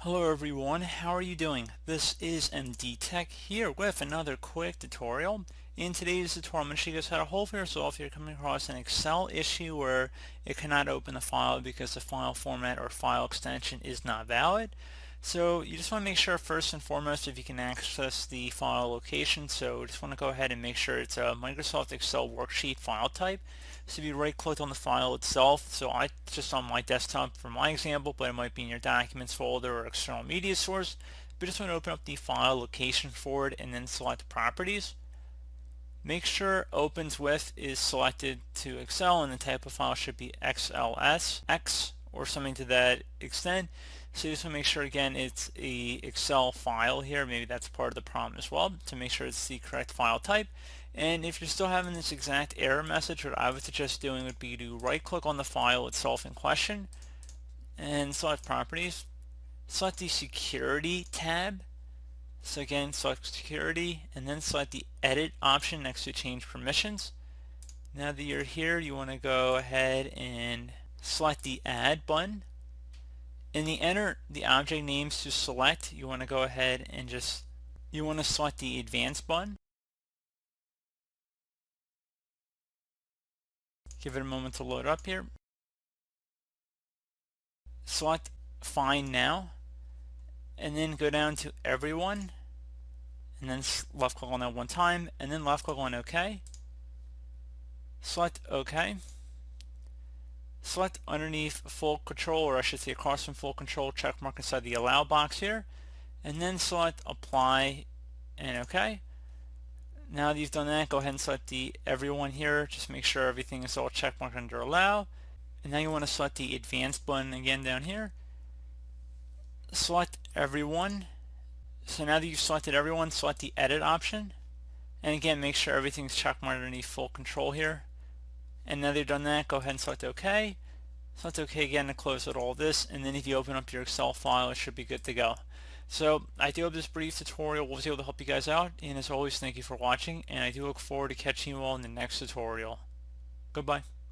Hello everyone, how are you doing? This is MD Tech here with another quick tutorial. In today's tutorial, I'm going to show you guys how to hopefully resolve if you're coming across an Excel issue where it cannot open the file because the file format or file extension is not valid. So you just want to make sure first and foremost if you can access the file location. So just want to go ahead and make sure it's a Microsoft Excel worksheet file type. So if you right click on the file itself, so I just on my desktop for my example, but it might be in your documents folder or external media source, but just want to open up the file location for it and then select properties. Make sure opens with is selected to Excel and the type of file should be XLS, X or something to that extent. So you just want to make sure again it's a Excel file here. Maybe that's part of the problem as well to make sure it's the correct file type. And if you're still having this exact error message, what I would suggest doing would be to right click on the file itself in question and select properties. Select the security tab. So again, select security and then select the edit option next to change permissions. Now that you're here, you want to go ahead and select the add button. In the enter the object names to select, you want to go ahead and you want to select the advanced button. Give it a moment to load up here. Select find now and then go down to everyone and then left click on that one time and then left click on OK. Select OK. Select underneath full control, or I should say across from full control, check mark inside the allow box here, and then select apply and OK. Now that you've done that, go ahead and select the everyone here. Just make sure everything is all check marked under allow. And now you want to select the advanced button again down here. Select everyone. So now that you've selected everyone, select the edit option. And again, make sure everything's check marked underneath full control here. And now that you've done that, go ahead and select OK. Select OK again to close out all this, and then if you open up your Excel file, it should be good to go. So I do hope this brief tutorial was able to help you guys out, and as always, thank you for watching, and I do look forward to catching you all in the next tutorial. Goodbye.